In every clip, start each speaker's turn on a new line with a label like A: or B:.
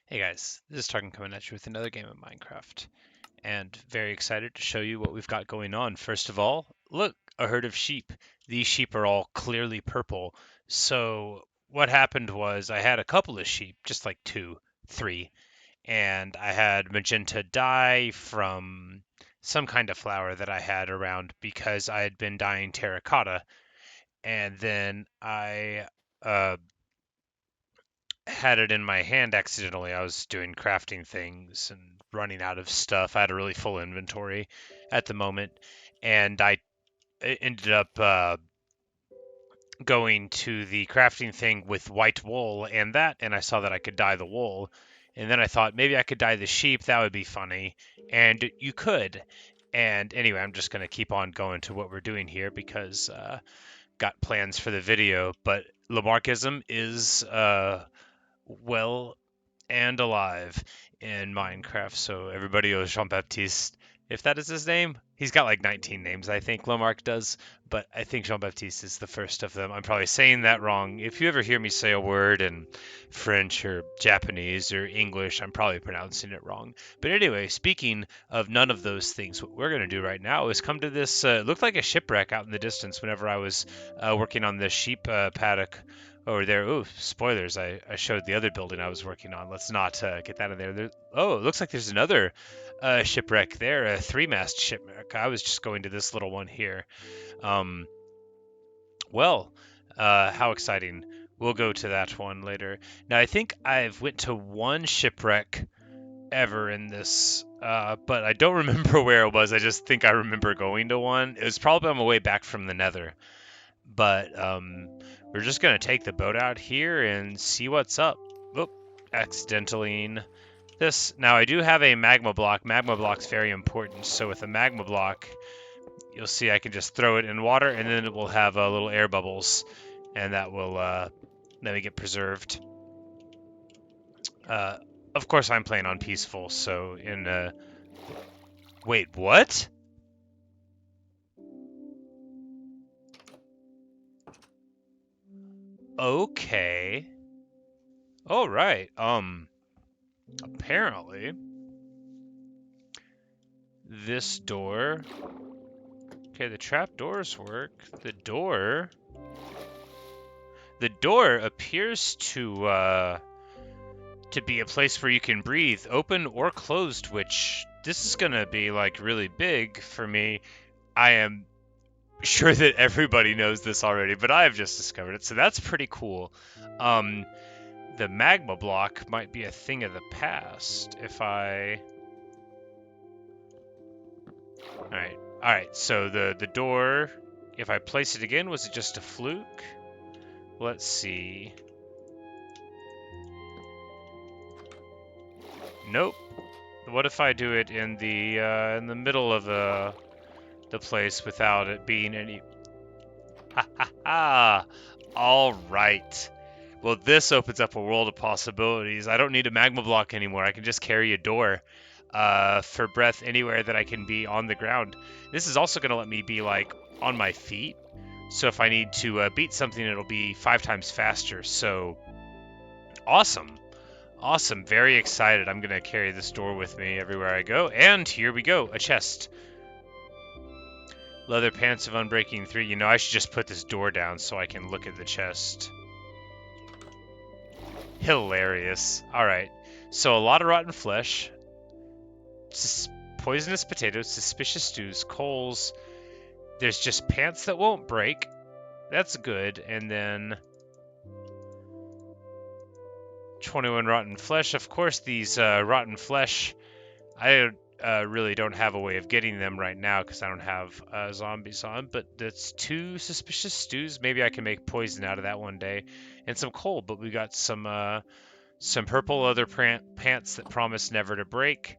A: Hey guys, this is Tarkin coming at you with another game of Minecraft, and very excited to show you what we've got going on. First of all, look, a herd of sheep. These sheep are all clearly purple. So what happened was I had a couple of sheep, just like two, three, and I had magenta dye from some kind of flower that I had around because I had been dyeing terracotta, and then I had it in my hand accidentally. I was doing crafting things and running out of stuff. I had a really full inventory at the moment, and I ended up going to the crafting thing with white wool and that, and I saw that I could dye the wool. And then I thought maybe I could dye the sheep. That would be funny. And you could. And anyway, I'm just going to keep on going to what we're doing here because got plans for the video. But Lamarckism is well and alive in Minecraft. So everybody owes Jean Baptiste. If that is his name, he's got like 19 names, I think Lamarck does, but I think Jean Baptiste is the first of them. I'm probably saying that wrong. If you ever hear me say a word in French or Japanese or English, I'm probably pronouncing it wrong. But anyway, speaking of none of those things, what we're going to do right now is come to this, it looked like a shipwreck out in the distance whenever I was working on the sheep paddock over there. Ooh, spoilers. I showed the other building I was working on. Let's not get that in there. Oh, it looks like there's another shipwreck there, a three-mast shipwreck. I was just going to this little one here. Um, well, how exciting. We'll go to that one later. Now, I think I've went to one shipwreck ever in this, but I don't remember where it was. I just think I remember going to one. It was probably on my way back from the Nether. But we're just gonna take the boat out here and see what's up. Oop, accidentally this. Now I do have a magma block. Magma block's very important. So with a magma block, you'll see I can just throw it in water, and then it will have little air bubbles, and that will let me get preserved. Uh, of course, I'm playing on peaceful. So in wait, what? Okay. All right. Apparently this door. Okay, the trap doors work. The door appears to be a place where you can breathe, open or closed, which this is gonna be like really big for me. I am sure that everybody knows this already, but I have just discovered it, so that's pretty cool. Um, the magma block might be a thing of the past if I. All right. So the door, if I place it again, was it just a fluke? Let's see. Nope. What if I do it in the middle of the place without it being any? Ha ha ha! All right. Well, this opens up a world of possibilities. I don't need a magma block anymore. I can just carry a door for breath anywhere that I can be on the ground. This is also going to let me be like on my feet. So if I need to beat something, it'll be 5 times faster. So awesome. Awesome. Very excited. I'm going to carry this door with me everywhere I go. And here we go. A chest. Leather pants of Unbreaking 3. You know, I should just put this door down so I can look at the chest. Hilarious. Alright. So a lot of rotten flesh. Poisonous potatoes. Suspicious stews. Coals. There's just pants that won't break. That's good. And then 21 rotten flesh. Of course, these rotten flesh, I really don't have a way of getting them right now because I don't have zombies on, but that's 2 suspicious stews. Maybe I can make poison out of that one day. And some coal, but we got some purple leather pants that promise never to break.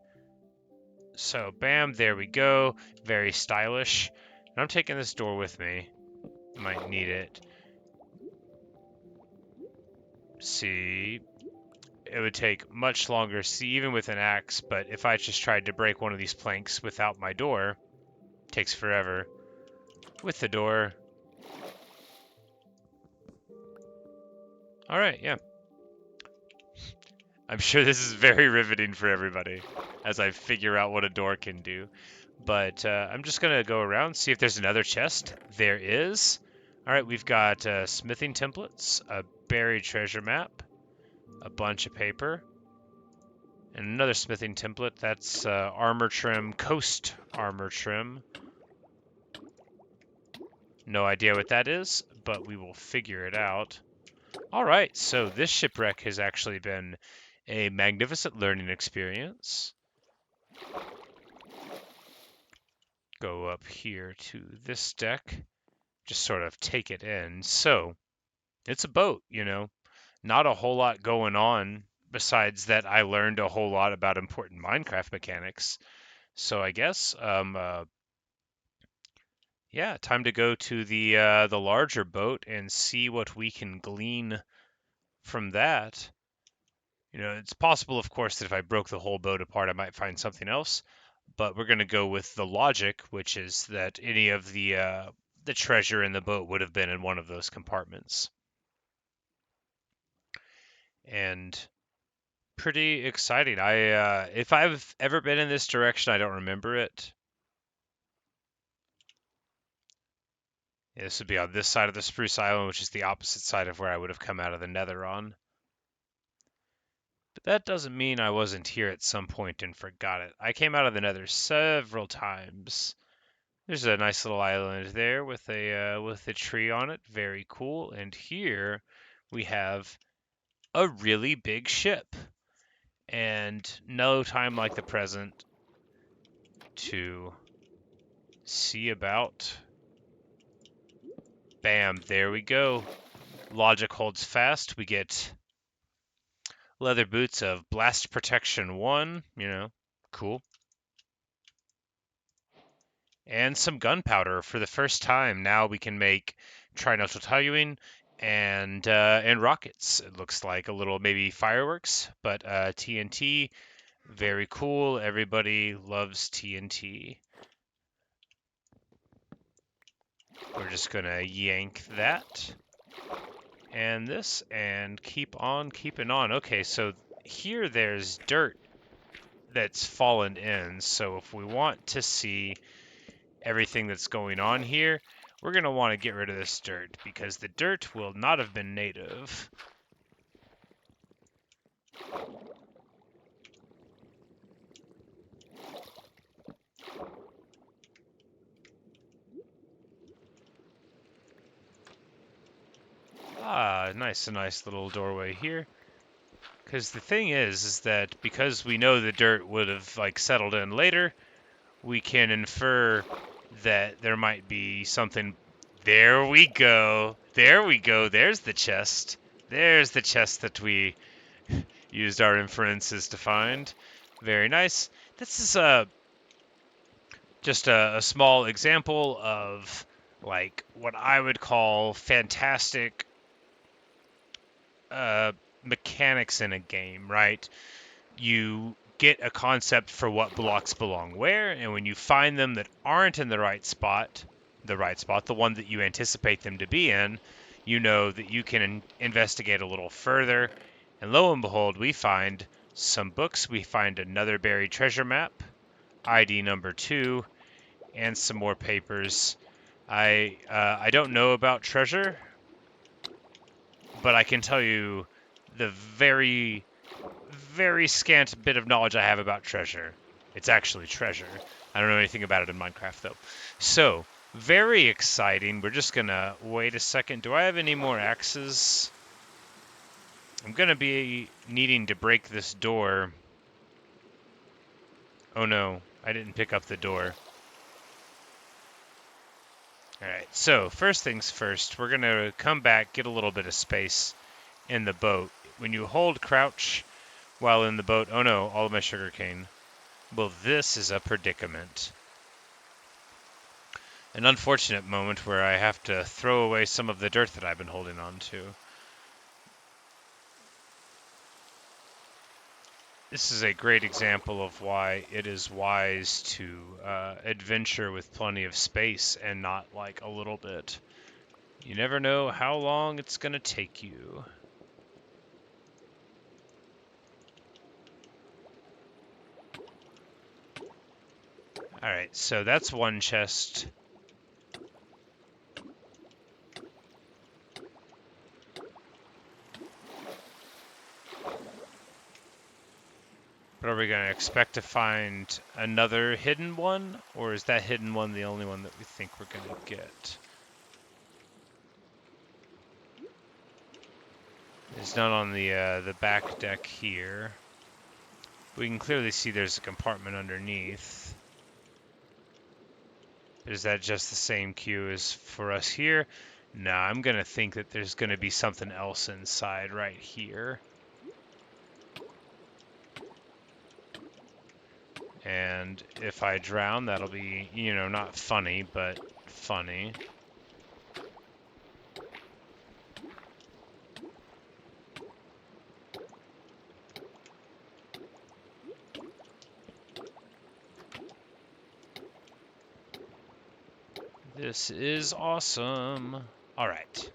A: So bam, there we go. Very stylish. And I'm taking this door with me. Might need it. See, it would take much longer, see, even with an axe, but if I just tried to break one of these planks without my door, it takes forever. With the door. Alright, yeah. I'm sure this is very riveting for everybody as I figure out what a door can do. But I'm just going to go around, see if there's another chest. There is. All right, we've got smithing templates, a buried treasure map, a bunch of paper, and another smithing template. That's armor trim, coast armor trim. No idea what that is, but we will figure it out. All right, so this shipwreck has actually been a magnificent learning experience. Go up here to this deck, just sort of take it in. So, it's a boat, you know, not a whole lot going on besides that I learned a whole lot about important Minecraft mechanics. So I guess, yeah, time to go to the larger boat and see what we can glean from that. You know, it's possible, of course, that if I broke the whole boat apart, I might find something else. But we're going to go with the logic, which is that any of the treasure in the boat would have been in one of those compartments. And pretty exciting. If I've ever been in this direction, I don't remember it. Yeah, this would be on this side of the Spruce Island, which is the opposite side of where I would have come out of the Nether on. But that doesn't mean I wasn't here at some point and forgot it. I came out of the Nether several times. There's a nice little island there with a tree on it. Very cool. And here we have a really big ship. And no time like the present to see about. Bam, there we go. Logic holds fast. We get leather boots of blast protection 1, you know, cool. And some gunpowder for the first time. Now we can make trinitotoluene and rockets. It looks like a little maybe fireworks, but TNT, very cool. Everybody loves TNT. We're just gonna yank that and this and keep on keeping on. Okay, so here there's dirt that's fallen in. So if we want to see everything that's going on here, we're going to want to get rid of this dirt because the dirt will not have been native. Ah, nice, a nice little doorway here. Because the thing is that because we know the dirt would have like settled in later, we can infer that there might be something. There we go. There we go. There's the chest. There's the chest that we used our inferences to find. Very nice. This is just a small example of like what I would call fantastic uh, mechanics in a game, right? You get a concept for what blocks belong where, and when you find them that aren't in the right spot, the one that you anticipate them to be in, you know that you can investigate a little further. And lo and behold, we find some books. We find another buried treasure map, ID number 2, and some more papers. I don't know about treasure, but I can tell you the very very scant bit of knowledge I have about treasure. It's actually treasure. I don't know anything about it in Minecraft, though. So, very exciting. We're just going to wait a second. Do I have any more axes? I'm going to be needing to break this door. Oh, no. I didn't pick up the door. Alright, so first things first, we're going to come back, get a little bit of space in the boat. When you hold crouch while in the boat, oh no, all of my sugarcane. Well, this is a predicament. An unfortunate moment where I have to throw away some of the dirt that I've been holding on to. This is a great example of why it is wise to adventure with plenty of space and not like a little bit. You never know how long it's going to take you. Alright, so that's one chest. But are we going to expect to find another hidden one? Or is that hidden one the only one that we think we're going to get? There's none on the back deck here. We can clearly see there's a compartment underneath. Is that just the same queue as for us here? No, I'm going to think that there's going to be something else inside right here. And if I drown, that'll be, you know, not funny, but funny. This is awesome. All right.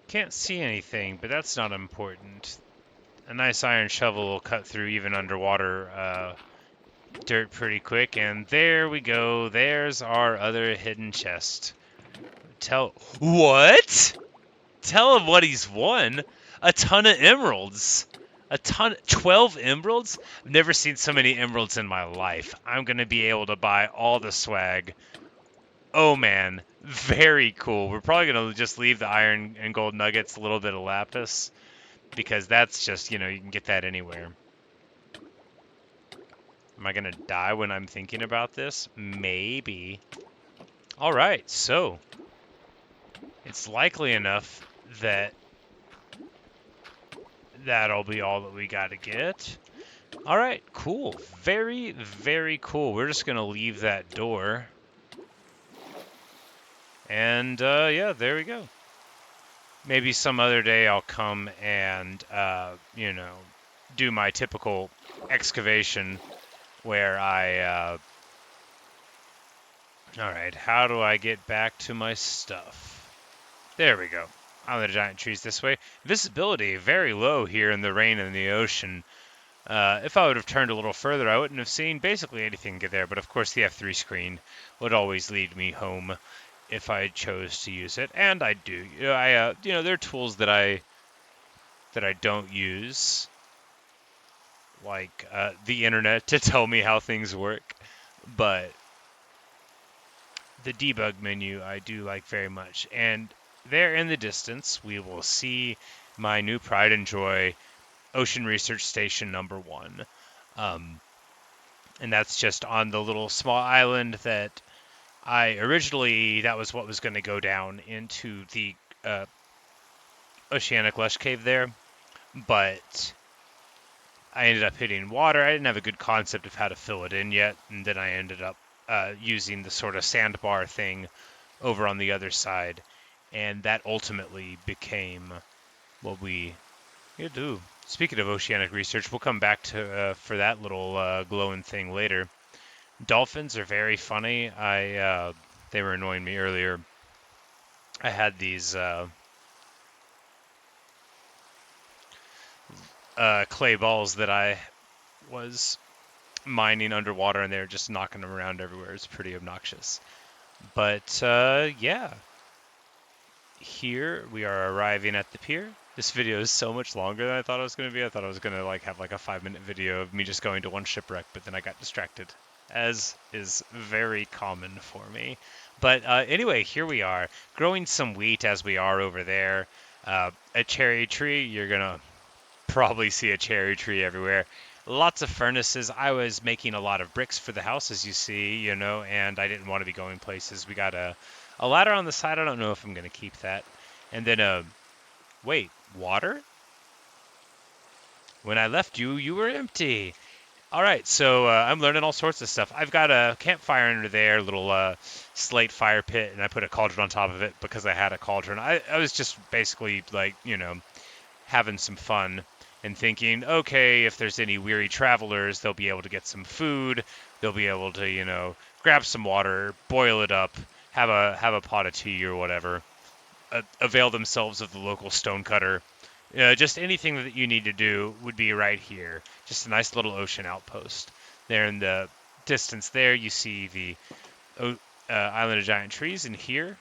A: Can't see anything, but that's not important. A nice iron shovel will cut through even underwater dirt pretty quick. And there we go. There's our other hidden chest. What? Tell him what he's won. A ton of emeralds. 12 emeralds? I've never seen so many emeralds in my life. I'm going to be able to buy all the swag. Oh man, very cool. We're probably going to just leave the iron and gold nuggets, a little bit of lapis, because that's just, you know, you can get that anywhere. Am I going to die when I'm thinking about this? Maybe. All right, so it's likely enough that that'll be all that we got to get. All right, cool. Very, very cool. We're just going to leave that door. And, yeah, there we go. Maybe some other day I'll come and, you know, do my typical excavation where I, all right, how do I get back to my stuff? There we go. On the giant trees this way. Visibility very low here in the rain and the ocean. If I would have turned a little further, I wouldn't have seen basically anything get there, but of course the F3 screen would always lead me home if I chose to use it, and I do. You know, there are tools that I don't use, like the internet to tell me how things work, but the debug menu I do like very much. And there in the distance, we will see my new pride and joy, Ocean Research Station #1. And that's just on the little small island that that was what was going to go down into the oceanic lush cave there. But I ended up hitting water. I didn't have a good concept of how to fill it in yet. And then I ended up using the sort of sandbar thing over on the other side. And that ultimately became what we do. Speaking of oceanic research, we'll come back to for that little glowing thing later. Dolphins are very funny. They were annoying me earlier. I had these clay balls that I was mining underwater, and they were just knocking them around everywhere. It's pretty obnoxious. But yeah, here we are arriving at the pier. This video is so much longer than I thought it was going to be. I thought I was going to have like a 5-minute video of me just going to one shipwreck, but then I got distracted, as is very common for me. But anyway, here we are, growing some wheat as we are over there. A cherry tree, you're going to probably see a cherry tree everywhere. Lots of furnaces. I was making a lot of bricks for the house, as you see, you know, and I didn't want to be going places. We got a ladder on the side. I don't know if I'm going to keep that. And then, wait, water? When I left you, you were empty. All right, so I'm learning all sorts of stuff. I've got a campfire under there, a little slate fire pit, and I put a cauldron on top of it because I had a cauldron. I was just basically like, you know, having some fun and thinking, okay, if there's any weary travelers, they'll be able to get some food. They'll be able to, you know, grab some water, boil it up, have a pot of tea or whatever, avail themselves of the local stonecutter just anything that you need to do would be right here. Just a nice little ocean outpost. There in the distance there, you see the Island of Giant Trees, and here,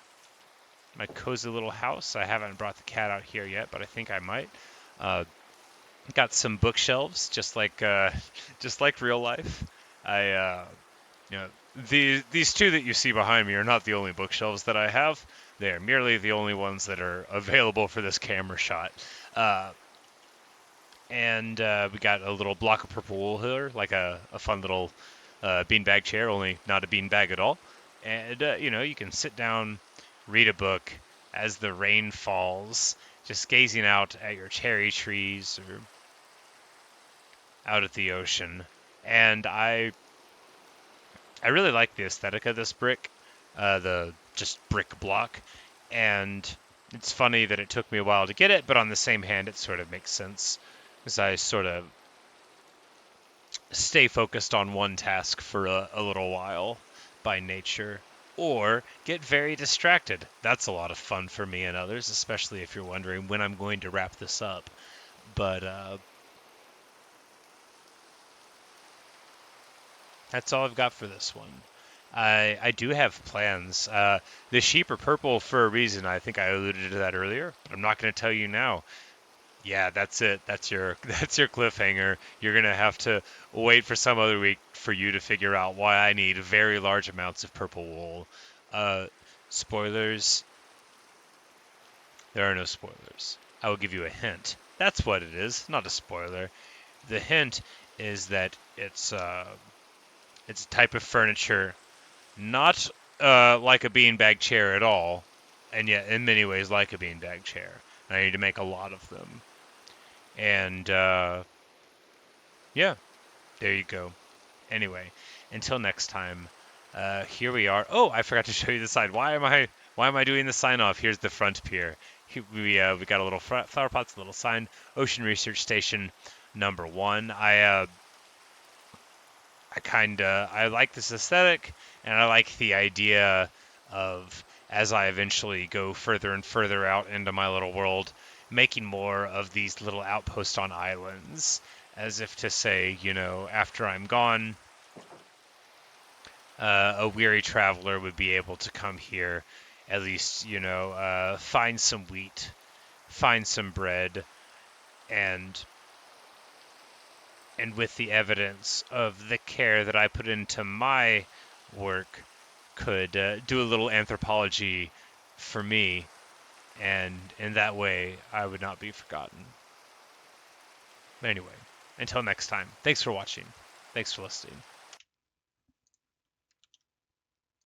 A: my cozy little house. I haven't brought the cat out here yet, but I think I might. Uh, got some bookshelves, just like real life. I you know, these two that you see behind me are not the only bookshelves that I have. They are merely the only ones that are available for this camera shot. Uh, and we got a little block of purple wool here, like a fun little beanbag chair, only not a beanbag at all. And you can sit down, read a book as the rain falls, just gazing out at your cherry trees or out at the ocean. And I really like the aesthetic of this brick, the just brick block, and it's funny that it took me a while to get it, but on the same hand, it sort of makes sense as I sort of stay focused on one task for a little while by nature, or get very distracted. That's a lot of fun for me and others, especially if you're wondering when I'm going to wrap this up. But that's all I've got for this one. I do have plans. The sheep are purple for a reason. I think I alluded to that earlier. I'm not going to tell you now. Yeah, that's it. That's your cliffhanger. You're gonna have to wait for some other week for you to figure out why I need very large amounts of purple wool. Uh, Spoilers. There are no spoilers. I will give you a hint. That's what it is, not a spoiler. The hint is that it's a type of furniture, not like a beanbag chair at all, and yet in many ways like a beanbag chair. And I need to make a lot of them. And yeah, there you go. Anyway, until next time, here we are. Oh, I forgot to show you the side. Why am I doing the sign off? Here's the front pier. We got a little flower pots, a little sign. Ocean Research Station #1. I like this aesthetic, and I like the idea of, as I eventually go further and further out into my little world, making more of these little outposts on islands, as if to say, after I'm gone, a weary traveler would be able to come here, at least, find some wheat, find some bread, and with the evidence of the care that I put into my work, could do a little anthropology for me, and in that way, I would not be forgotten. Anyway, until next time, thanks for watching. Thanks for listening.